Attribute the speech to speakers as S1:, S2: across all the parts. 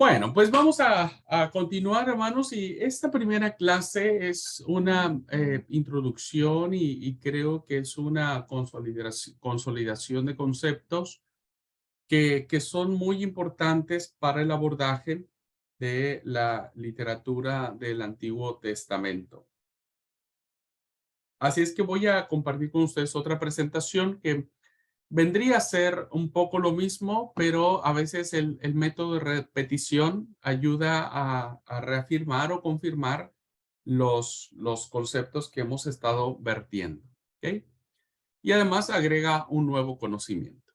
S1: Bueno, pues vamos a continuar, hermanos, y esta primera clase es una introducción y creo que es una consolidación de conceptos que son muy importantes para el abordaje de la literatura del Antiguo Testamento. Así es que voy a compartir con ustedes otra presentación que vendría a ser un poco lo mismo, pero a veces el método de repetición ayuda a reafirmar o confirmar los conceptos que hemos estado vertiendo. ¿Ok? Y además agrega un nuevo conocimiento.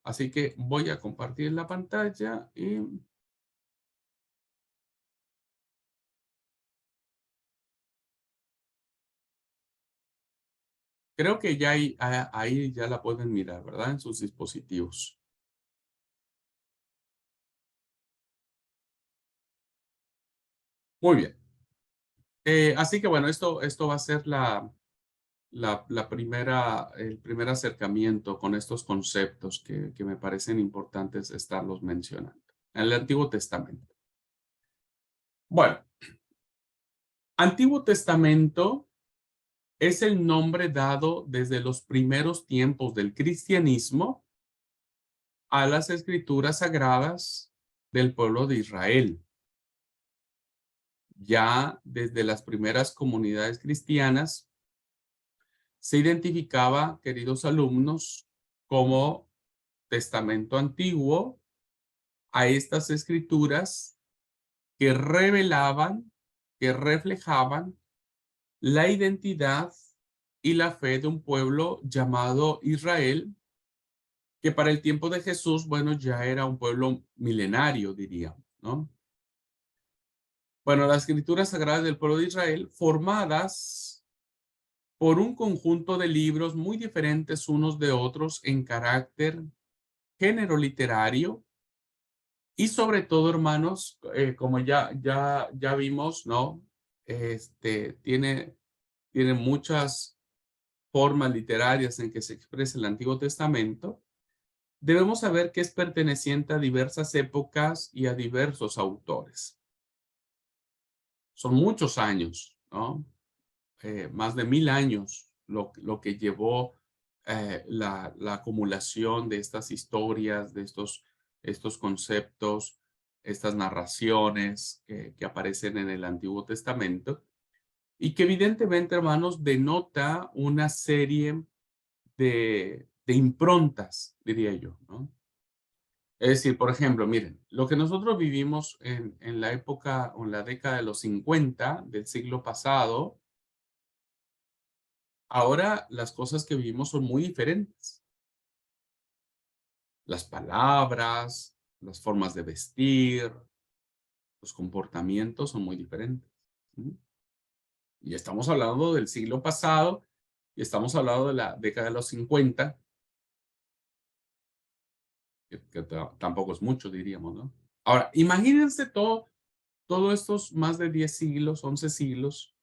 S1: Así que voy a compartir la pantalla y creo que ya ahí ya la pueden mirar, ¿verdad? En sus dispositivos. Muy bien. Así que bueno, esto va a ser la primera, el primer acercamiento con estos conceptos que me parecen importantes estarlos mencionando. En el Antiguo Testamento. Bueno, Antiguo Testamento es el nombre dado desde los primeros tiempos del cristianismo a las escrituras sagradas del pueblo de Israel. Ya desde las primeras comunidades cristianas se identificaba, queridos alumnos, como Testamento Antiguo a estas escrituras que revelaban, que reflejaban la identidad y la fe de un pueblo llamado Israel, que para el tiempo de Jesús, bueno, ya era un pueblo milenario, diríamos, ¿no? Bueno, las escrituras sagradas del pueblo de Israel, formadas por un conjunto de libros muy diferentes unos de otros en carácter, género literario, y sobre todo, hermanos, como ya vimos, ¿no? Tiene muchas formas literarias en que se expresa el Antiguo Testamento. Debemos saber que es perteneciente a diversas épocas y a diversos autores. Son muchos años, ¿no? Más de 1000 años lo que llevó la acumulación de estas historias, de estos conceptos, estas narraciones que aparecen en el Antiguo Testamento y que evidentemente, hermanos, denota una serie de improntas, diría yo, ¿no? Es decir, por ejemplo, miren, lo que nosotros vivimos en la época o en la década de los 50 del siglo pasado, ahora las cosas que vivimos son muy diferentes. Las palabras, las formas de vestir, los comportamientos son muy diferentes. ¿Sí? Y estamos hablando del siglo pasado y estamos hablando de la década de los 50, que tampoco es mucho, diríamos, ¿no? Ahora, imagínense todos estos más de 10 siglos, 11 siglos,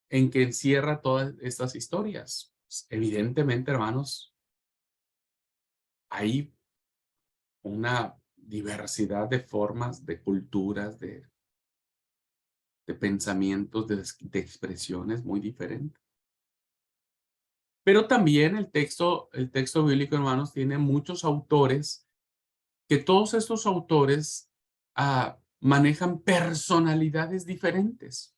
S1: en que encierra todas estas historias. Pues, evidentemente, hermanos, hay una diversidad de formas, de culturas, de pensamientos, de expresiones muy diferentes. Pero también el texto bíblico, hermanos, tiene muchos autores, que todos estos autores manejan personalidades diferentes.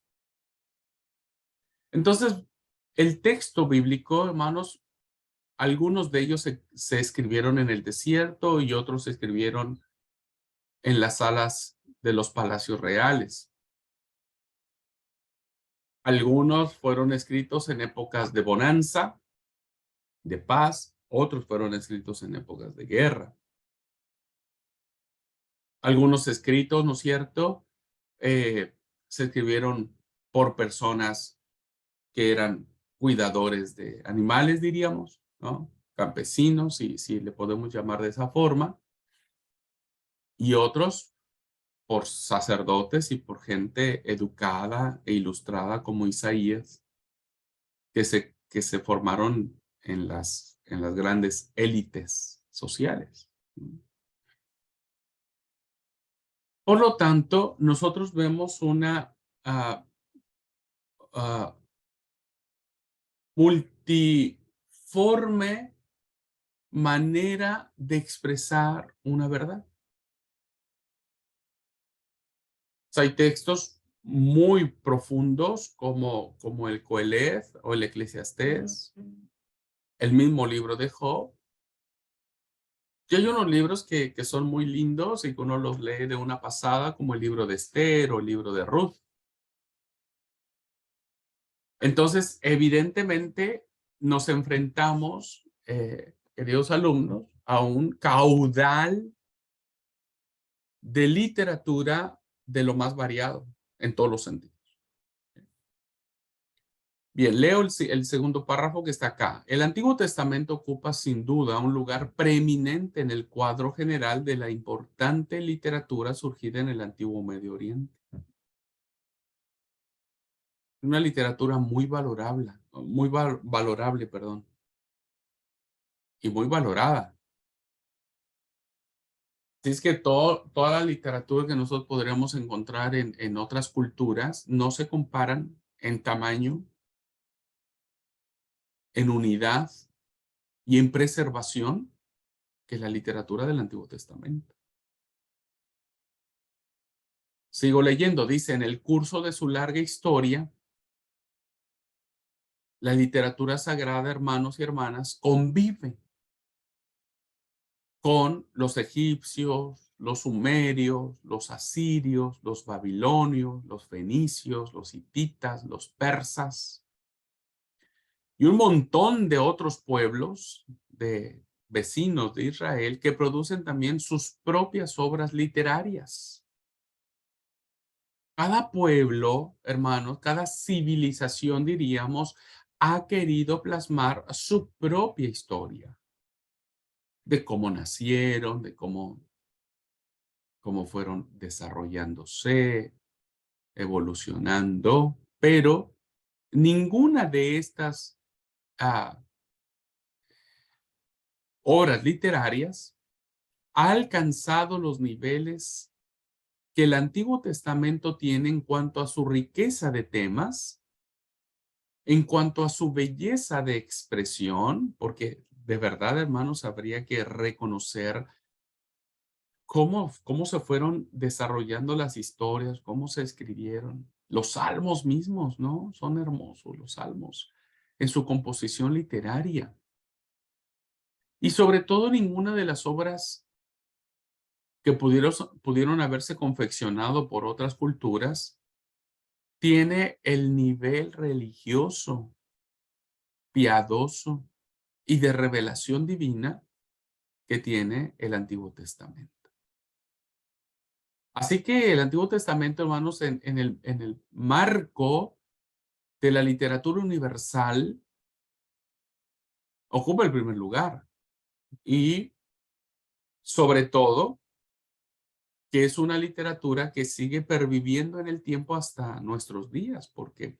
S1: Entonces, el texto bíblico, hermanos, algunos de ellos se escribieron en el desierto y otros se escribieron en las salas de los palacios reales. Algunos fueron escritos en épocas de bonanza, de paz, otros fueron escritos en épocas de guerra. Algunos escritos, ¿no es cierto? Eh, Se escribieron por personas que eran cuidadores de animales, diríamos, ¿no? Campesinos, si le podemos llamar de esa forma, y otros por sacerdotes y por gente educada e ilustrada como Isaías, que se formaron en las grandes élites sociales. Por lo tanto, nosotros vemos una ah, multiforme manera de expresar una verdad. O sea, hay textos muy profundos como el Coeleth o el Eclesiastés, el mismo libro de Job. Y hay unos libros que son muy lindos y que uno los lee de una pasada, como el libro de Esther o el libro de Ruth. Entonces, evidentemente, nos enfrentamos, queridos alumnos, a un caudal de literatura de lo más variado en todos los sentidos. Bien, leo el segundo párrafo que está acá. El Antiguo Testamento ocupa sin duda un lugar preeminente en el cuadro general de la importante literatura surgida en el Antiguo Medio Oriente. Una literatura muy valorable, perdón, y muy valorada. Así es que toda la literatura que nosotros podríamos encontrar en otras culturas no se comparan en tamaño, en unidad y en preservación que la literatura del Antiguo Testamento. Sigo leyendo, dice, en el curso de su larga historia, la literatura sagrada, hermanos y hermanas, convive con los egipcios, los sumerios, los asirios, los babilonios, los fenicios, los hititas, los persas y un montón de otros pueblos de vecinos de Israel que producen también sus propias obras literarias. Cada pueblo, hermanos, cada civilización, diríamos, ha querido plasmar su propia historia de cómo nacieron, de cómo fueron desarrollándose, evolucionando, pero ninguna de estas ah, obras literarias ha alcanzado los niveles que el Antiguo Testamento tiene en cuanto a su riqueza de temas, en cuanto a su belleza de expresión, porque de verdad, hermanos, habría que reconocer cómo se fueron desarrollando las historias, cómo se escribieron. Los salmos mismos, ¿no? Son hermosos los salmos en su composición literaria. Y sobre todo ninguna de las obras que pudieron haberse confeccionado por otras culturas tiene el nivel religioso, piadoso y de revelación divina que tiene el Antiguo Testamento. Así que el Antiguo Testamento, hermanos, en el marco de la literatura universal, ocupa el primer lugar. Y sobre todo, que es una literatura que sigue perviviendo en el tiempo hasta nuestros días, porque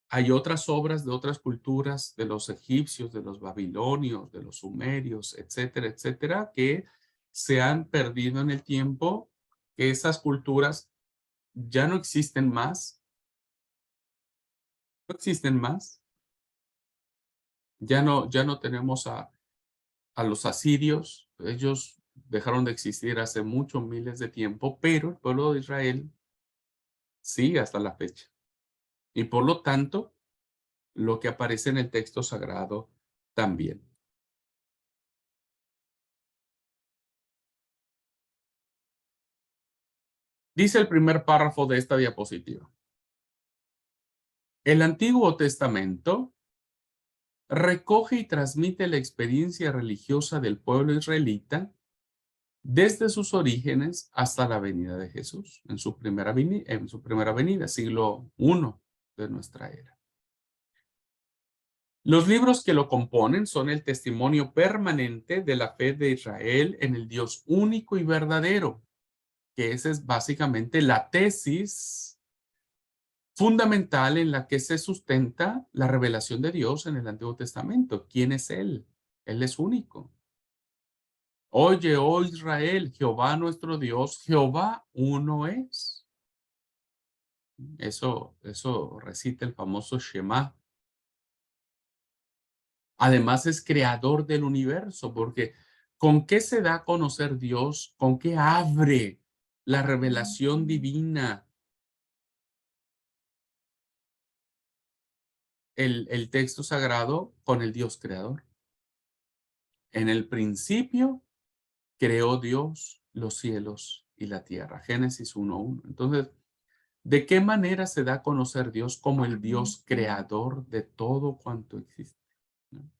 S1: hay otras obras de otras culturas, de los egipcios, de los babilonios, de los sumerios, etcétera, etcétera, que se han perdido en el tiempo, que esas culturas ya no existen más, no existen más. Ya no tenemos a los asirios, ellos dejaron de existir hace muchos miles de tiempo, pero el pueblo de Israel sigue hasta la fecha. Y por lo tanto, lo que aparece en el texto sagrado también. Dice el primer párrafo de esta diapositiva. El Antiguo Testamento recoge y transmite la experiencia religiosa del pueblo israelita desde sus orígenes hasta la venida de Jesús, en su primera venida, siglo I de nuestra era. Los libros que lo componen son el testimonio permanente de la fe de Israel en el Dios único y verdadero, que esa es básicamente la tesis fundamental en la que se sustenta la revelación de Dios en el Antiguo Testamento. ¿Quién es Él? Él es único. Oye, oh Israel, Jehová nuestro Dios, Jehová uno es. Eso recita el famoso Shema. Además es creador del universo, porque ¿con qué se da a conocer Dios? ¿Con qué abre la revelación divina el texto sagrado? Con el Dios creador. En el principio creó Dios los cielos y la tierra. Génesis 1:1. Entonces, ¿de qué manera se da a conocer Dios como el Dios creador de todo cuanto existe? ¿No?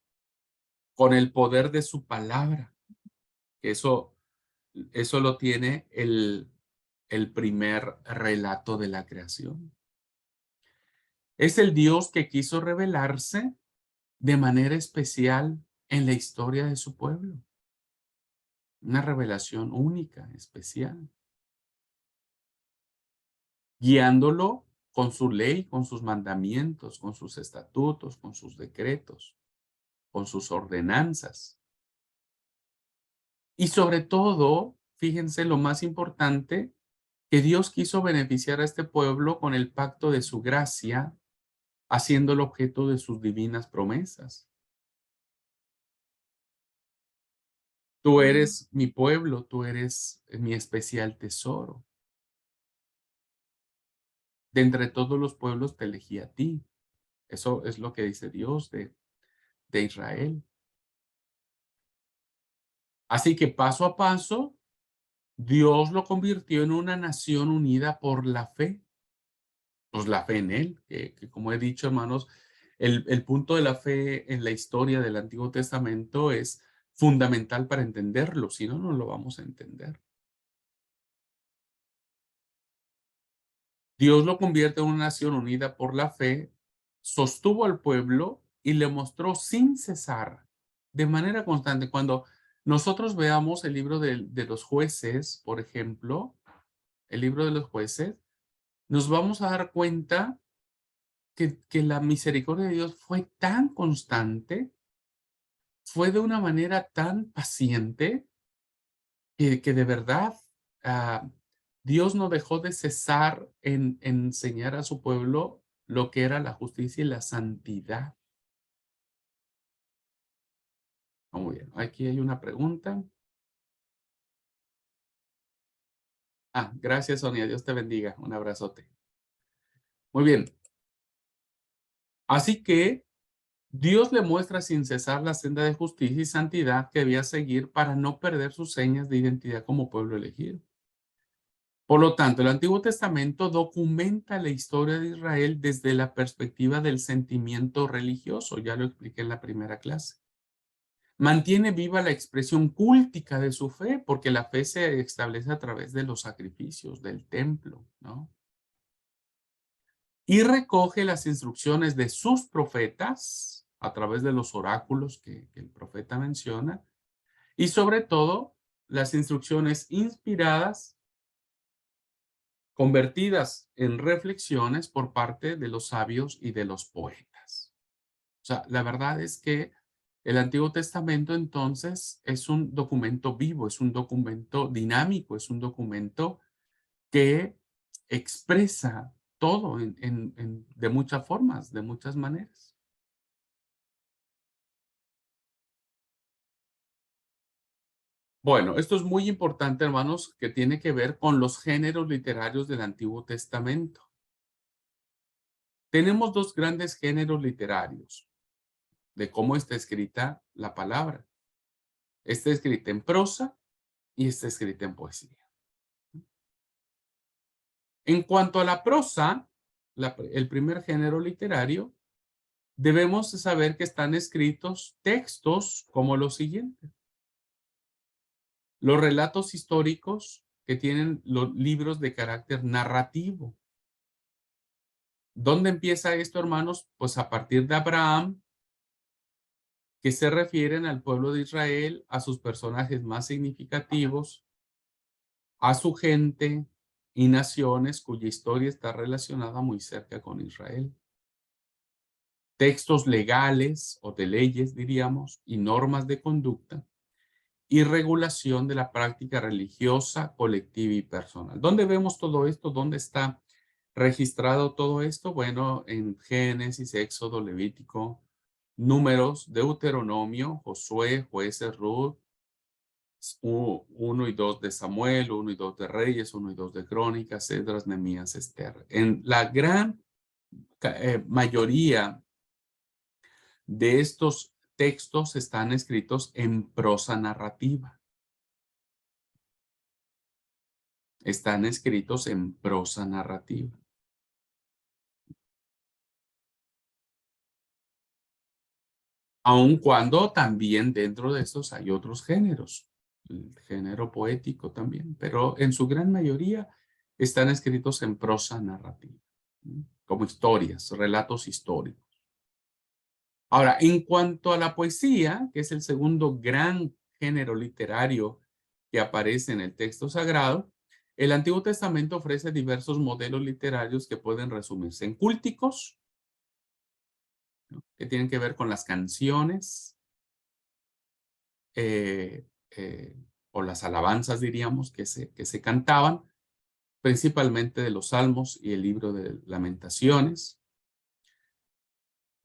S1: Con el poder de su palabra. Eso lo tiene el primer relato de la creación. Es el Dios que quiso revelarse de manera especial en la historia de su pueblo. Una revelación única, especial, guiándolo con su ley, con sus mandamientos, con sus estatutos, con sus decretos, con sus ordenanzas. Y sobre todo, fíjense lo más importante, que Dios quiso beneficiar a este pueblo con el pacto de su gracia, haciendo el objeto de sus divinas promesas. Tú eres mi pueblo, tú eres mi especial tesoro. De entre todos los pueblos te elegí a ti. Eso es lo que dice Dios de Israel. Así que paso a paso, Dios lo convirtió en una nación unida por la fe. Pues la fe en Él, que como he dicho, hermanos, el punto de la fe en la historia del Antiguo Testamento es fundamental para entenderlo, si no, no lo vamos a entender. Dios lo convierte en una nación unida por la fe, sostuvo al pueblo y le mostró sin cesar, de manera constante. Cuando nosotros veamos el libro de los jueces, por ejemplo, el libro de los jueces, nos vamos a dar cuenta que la misericordia de Dios fue tan constante, fue de una manera tan paciente, que de verdad ah, Dios no dejó de cesar en enseñar a su pueblo lo que era la justicia y la santidad. Muy bien, aquí hay una pregunta. Gracias, Sonia. Dios te bendiga. Un abrazote. Muy bien. Así que Dios le muestra sin cesar la senda de justicia y santidad que debía seguir para no perder sus señas de identidad como pueblo elegido. Por lo tanto, el Antiguo Testamento documenta la historia de Israel desde la perspectiva del sentimiento religioso, ya lo expliqué en la primera clase. Mantiene viva la expresión cúltica de su fe, porque la fe se establece a través de los sacrificios, del templo, ¿no? Y recoge las instrucciones de sus profetas a través de los oráculos que el profeta menciona, y sobre todo las instrucciones inspiradas convertidas en reflexiones por parte de los sabios y de los poetas. O sea, la verdad es que el Antiguo Testamento entonces es un documento vivo, es un documento dinámico, es un documento que expresa todo de muchas formas, de muchas maneras. Bueno, esto es muy importante, hermanos, que tiene que ver con los géneros literarios del Antiguo Testamento. Tenemos dos grandes géneros literarios de cómo está escrita la palabra. Está escrita en prosa y está escrita en poesía. En cuanto a la prosa, el primer género literario, debemos saber que están escritos textos como los siguientes. Los relatos históricos que tienen los libros de carácter narrativo. ¿Dónde empieza esto, hermanos? Pues a partir de Abraham, que se refieren al pueblo de Israel, a sus personajes más significativos, a su gente y naciones cuya historia está relacionada muy cerca con Israel. Textos legales o de leyes, diríamos, y normas de conducta, y regulación de la práctica religiosa, colectiva y personal. ¿Dónde vemos todo esto? ¿Dónde está registrado todo esto? Bueno, en Génesis, Éxodo, Levítico, Números, Deuteronomio, Josué, Jueces, Ruth, 1 y 2 de Samuel, 1 y 2 de Reyes, 1 y 2 de Crónicas, Esdras, Nehemías, Esther. En la gran mayoría de estos textos están escritos en prosa narrativa. Están escritos en prosa narrativa. Aun cuando también dentro de estos hay otros géneros, el género poético también, pero en su gran mayoría están escritos en prosa narrativa, como historias, relatos históricos. Ahora, en cuanto a la poesía, que es el segundo gran género literario que aparece en el texto sagrado, el Antiguo Testamento ofrece diversos modelos literarios que pueden resumirse en cúlticos, ¿no?, que tienen que ver con las canciones eh, eh, o las alabanzas, diríamos, que se cantaban, principalmente de los Salmos y el libro de Lamentaciones.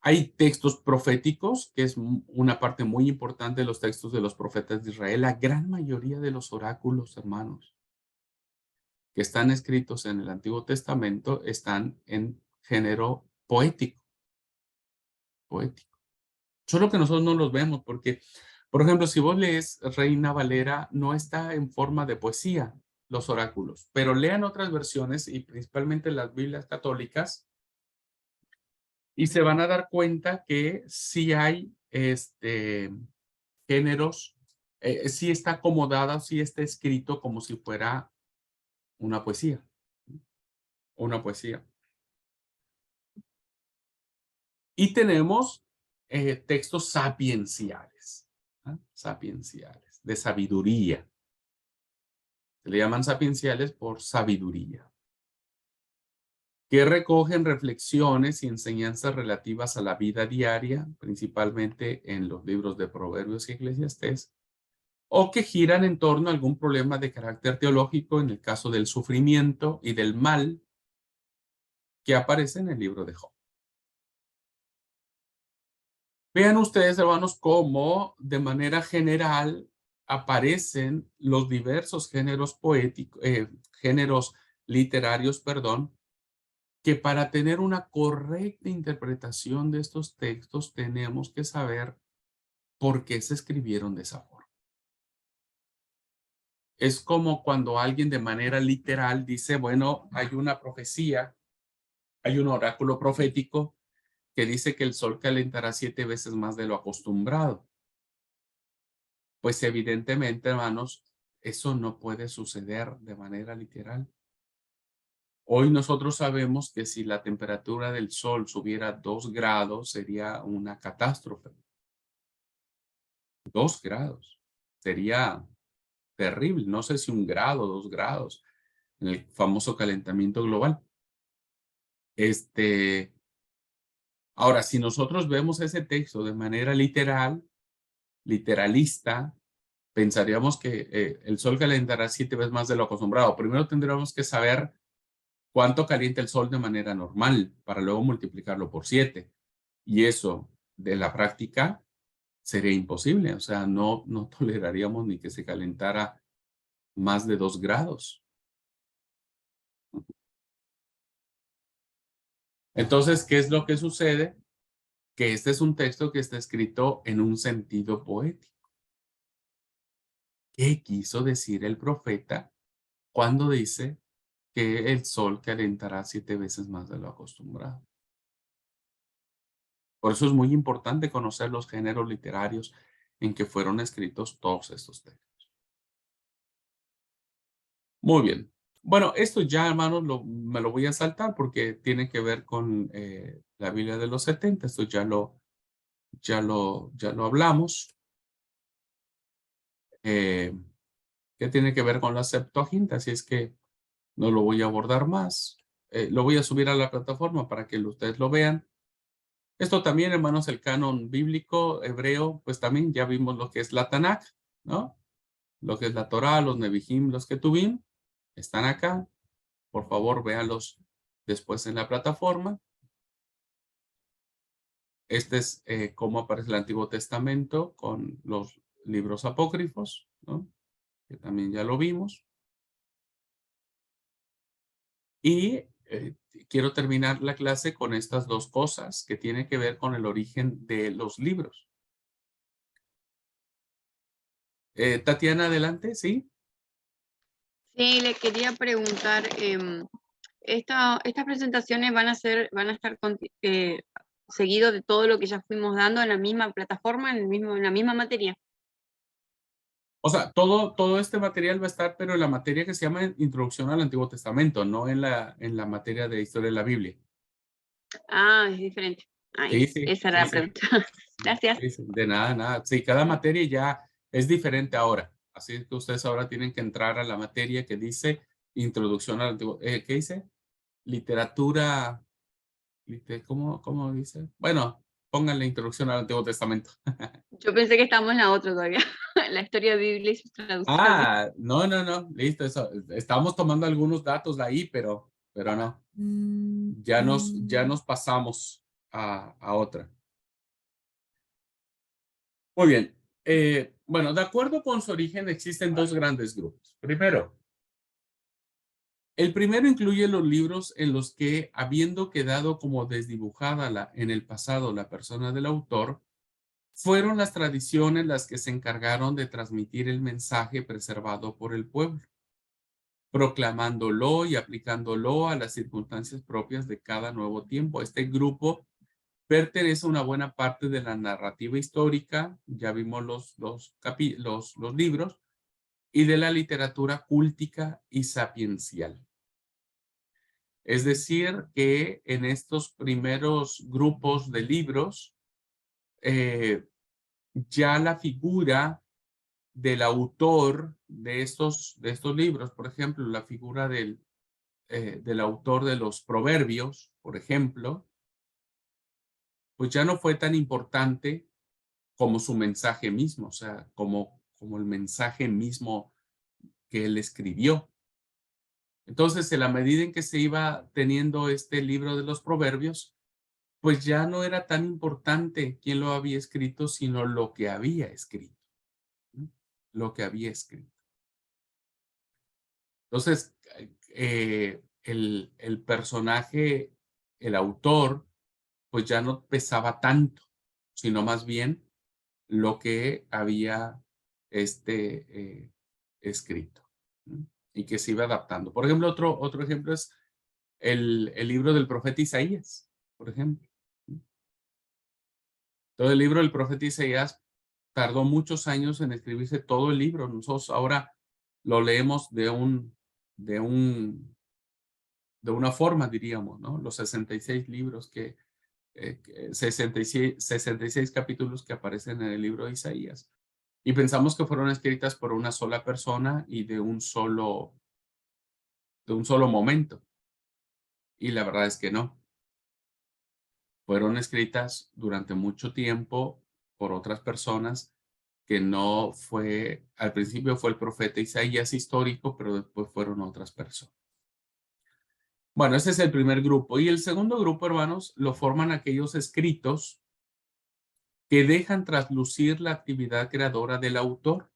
S1: Hay textos proféticos, que es una parte muy importante de los textos de los profetas de Israel. La gran mayoría de los oráculos, hermanos, que están escritos en el Antiguo Testamento están en género poético, poético. Solo que nosotros no los vemos porque, por ejemplo, si vos lees Reina Valera, no está en forma de poesía los oráculos, pero lean otras versiones y principalmente las Biblias católicas y se van a dar cuenta que sí hay géneros, sí está acomodada, sí está escrito como si fuera una poesía, una poesía. Y tenemos textos sapienciales, ¿ah? Sapienciales, de sabiduría. Se le llaman sapienciales por sabiduría, que recogen reflexiones y enseñanzas relativas a la vida diaria, principalmente en los libros de Proverbios y Eclesiastés, o que giran en torno a algún problema de carácter teológico en el caso del sufrimiento y del mal que aparece en el libro de Job. Vean ustedes, hermanos, cómo de manera general aparecen los diversos géneros poéticos, géneros literarios, perdón, que para tener una correcta interpretación de estos textos tenemos que saber por qué se escribieron de esa forma. Es como cuando alguien de manera literal dice, bueno, hay una profecía, hay un oráculo profético que dice que el sol calentará 7 veces más de lo acostumbrado. Pues evidentemente, hermanos, eso no puede suceder de manera literal. Hoy nosotros sabemos que si la temperatura del sol subiera 2 grados, sería una catástrofe. 2 grados. Sería terrible. No sé si 1 grado, 2 grados, en el famoso calentamiento global. Ahora, si nosotros vemos ese texto de manera literal, literalista, pensaríamos que el sol calentará 7 veces más de lo acostumbrado. Primero tendríamos que saber cuánto calienta el sol de manera normal para luego multiplicarlo por 7. Y eso de la práctica sería imposible. O sea, no toleraríamos ni que se calentara más de 2 grados. Entonces, ¿qué es lo que sucede? Que este es un texto que está escrito en un sentido poético. ¿Qué quiso decir el profeta cuando dice que el sol calentará 7 veces más de lo acostumbrado? Por eso es muy importante conocer los géneros literarios en que fueron escritos todos estos textos. Muy bien. Bueno, esto ya, hermanos, me lo voy a saltar porque tiene que ver con la Biblia de los 70. Esto ya lo hablamos. Que tiene que ver con la Septuaginta, así es que no lo voy a abordar más. Lo voy a subir a la plataforma para que ustedes lo vean. Esto también, hermanos, el canon bíblico hebreo, pues también ya vimos lo que es la Tanakh, ¿no? lo que es la Torá, los Nevi'im, los Ketuvim, están acá. Por favor, véanlos después en la plataforma. Este es cómo aparece el Antiguo Testamento con los libros apócrifos, ¿no? Que también ya lo vimos. Y quiero terminar la clase con estas dos cosas que tienen que ver con el origen de los libros. Tatiana, adelante, ¿sí?
S2: Sí, le quería preguntar, estas presentaciones van a estar seguido de todo lo que ya fuimos dando en la misma plataforma, en la misma materia.
S1: O sea, todo este material va a estar, pero en la materia que se llama Introducción al Antiguo Testamento, no en la materia de Historia de la Biblia.
S2: Ah, es diferente.
S1: Sí, sí,
S2: Esa era
S1: sí,
S2: la
S1: sí.
S2: pregunta. Gracias.
S1: Sí, sí, de nada, nada. Sí, cada materia ya es diferente ahora. Así que ustedes ahora tienen que entrar a la materia que dice Introducción al Antiguo. ¿Qué dice? Literatura. ¿Cómo dice? Bueno, pónganle Introducción al Antiguo Testamento.
S2: Yo pensé que estábamos en la otra todavía, la historia de Biblia y sus traducciones.
S1: Ah, no, no, no. Listo, eso. Estamos tomando algunos datos de ahí, pero no. Ya nos pasamos a otra. Muy bien. Bueno, de acuerdo con su origen, existen dos grandes grupos. Primero, el primero incluye los libros en los que, habiendo quedado como desdibujada en el pasado la persona del autor, fueron las tradiciones las que se encargaron de transmitir el mensaje preservado por el pueblo, proclamándolo y aplicándolo a las circunstancias propias de cada nuevo tiempo. Este grupo pertenece a una buena parte de la narrativa histórica, ya vimos los libros, y de la literatura cúltica y sapiencial. Es decir, que en estos primeros grupos de libros, ya la figura del autor de estos libros, por ejemplo, la figura del autor de los proverbios, por ejemplo, pues ya no fue tan importante como su mensaje mismo, o sea, como el mensaje mismo que él escribió. Entonces, en la medida en que se iba teniendo este libro de los proverbios, pues ya no era tan importante quién lo había escrito, sino lo que había escrito, ¿no? Lo que había escrito. Entonces, el personaje, el autor, pues ya no pesaba tanto, sino más bien lo que había eh, escrito, ¿no? Y que se iba adaptando. Por ejemplo, otro ejemplo es el libro del profeta Isaías, por ejemplo, ¿no? Todo el libro del profeta Isaías tardó muchos años en escribirse todo el libro. Nosotros ahora lo leemos de un, de una forma, diríamos, ¿no? Los 66 libros 66 capítulos que aparecen en el libro de Isaías. Y pensamos que fueron escritas por una sola persona y de un solo momento. Y la verdad es que no. Fueron escritas durante mucho tiempo por otras personas que no fue, al principio fue el profeta Isaías histórico, pero después fueron otras personas. Bueno, ese es el primer grupo. Y el segundo grupo, hermanos, lo forman aquellos escritos que dejan traslucir la actividad creadora del autor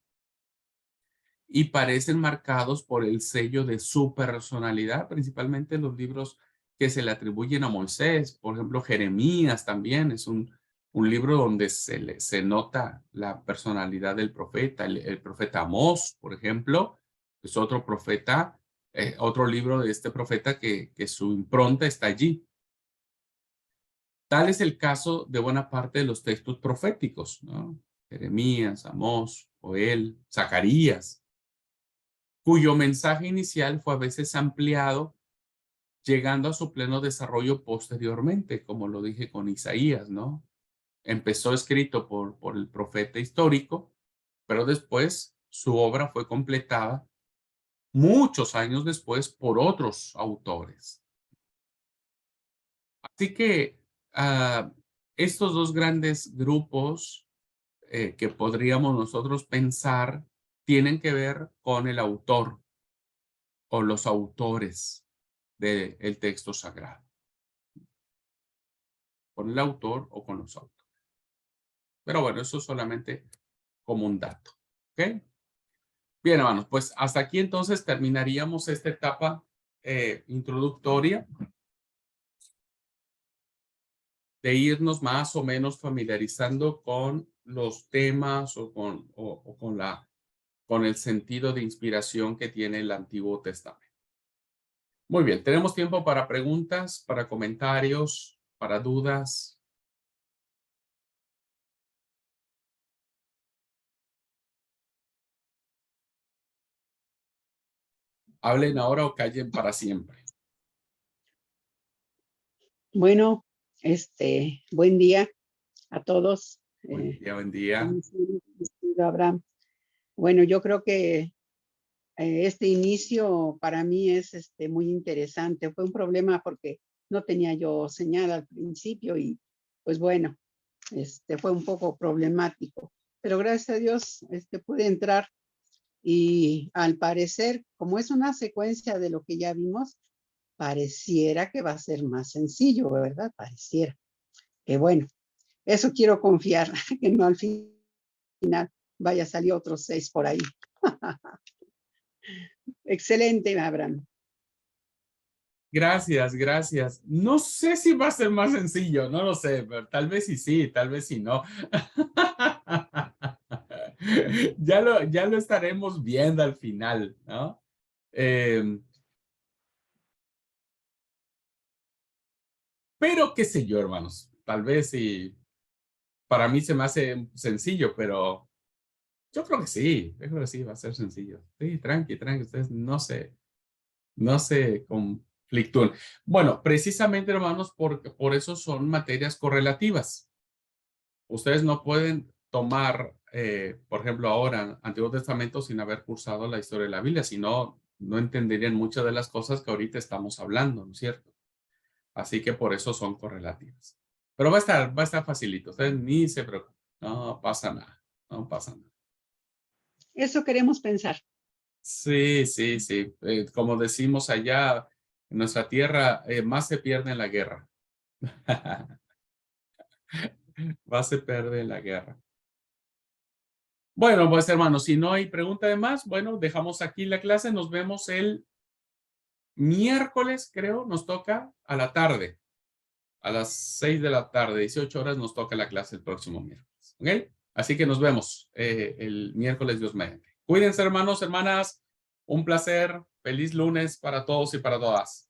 S1: y parecen marcados por el sello de su personalidad, principalmente los libros que se le atribuyen a Moisés. Por ejemplo, Jeremías también es un libro donde se nota la personalidad del profeta. El profeta Amós, por ejemplo, es otro profeta, otro libro de este profeta que su impronta está allí. Tal es el caso de buena parte de los textos proféticos, ¿no? Jeremías, Amós, Joel, Zacarías, cuyo mensaje inicial fue a veces ampliado, llegando a su pleno desarrollo posteriormente, como lo dije con Isaías, ¿no? Empezó escrito por el profeta histórico, pero después su obra fue completada muchos años después por otros autores. Así que estos dos grandes grupos que podríamos nosotros pensar tienen que ver con el autor o los autores del texto sagrado. Con el autor o con los autores. Pero bueno, eso solamente como un dato. ¿Ok? Bien, hermanos, pues hasta aquí entonces terminaríamos esta etapa introductoria de irnos más o menos familiarizando con los temas o con el sentido de inspiración que tiene el Antiguo Testamento. Muy bien, tenemos tiempo para preguntas, para comentarios, para dudas. Hablen ahora o callen para siempre.
S3: Bueno, buen día a todos.
S1: Buen día, buen día.
S3: Abraham. Bueno, yo creo que este inicio para mí es muy interesante. Fue un problema porque no tenía yo señal al principio y pues bueno, fue un poco problemático. Pero gracias a Dios pude entrar y al parecer, como es una secuencia de lo que ya vimos, pareciera que va a ser más sencillo, ¿verdad? Pareciera. Que bueno, eso quiero confiar, que no al final vaya a salir otros 6 por ahí. Excelente, Abraham.
S1: Gracias, gracias. No sé si va a ser más sencillo, no lo sé, pero tal vez sí, tal vez sí no. Ya lo estaremos viendo al final, ¿no? Pero qué sé yo, hermanos, tal vez sí, para mí se me hace sencillo, pero yo creo que sí, va a ser sencillo. Sí, tranqui, ustedes no se conflictúen. Bueno, precisamente, hermanos, porque por eso son materias correlativas. Ustedes no pueden tomar, por ejemplo, ahora Antiguo Testamento sin haber cursado la historia de la Biblia, si no, no entenderían muchas de las cosas que ahorita estamos hablando, ¿no es cierto? Así que por eso son correlativas. Pero va a estar facilito, ustedes ni se preocupen, no pasa nada, no pasa nada.
S3: Eso queremos pensar.
S1: Sí, sí, sí. Como decimos allá en nuestra tierra, más se pierde en la guerra. Más se pierde en la guerra. Bueno, pues hermanos, si no hay pregunta de más, bueno, dejamos aquí la clase. Nos vemos el miércoles, creo, nos toca a la tarde. A las 6 de la tarde, 18 horas, nos toca la clase el próximo miércoles. ¿Ok? Así que nos vemos el miércoles, Dios mediante. Cuídense, hermanos, hermanas. Un placer. Feliz lunes para todos y para todas.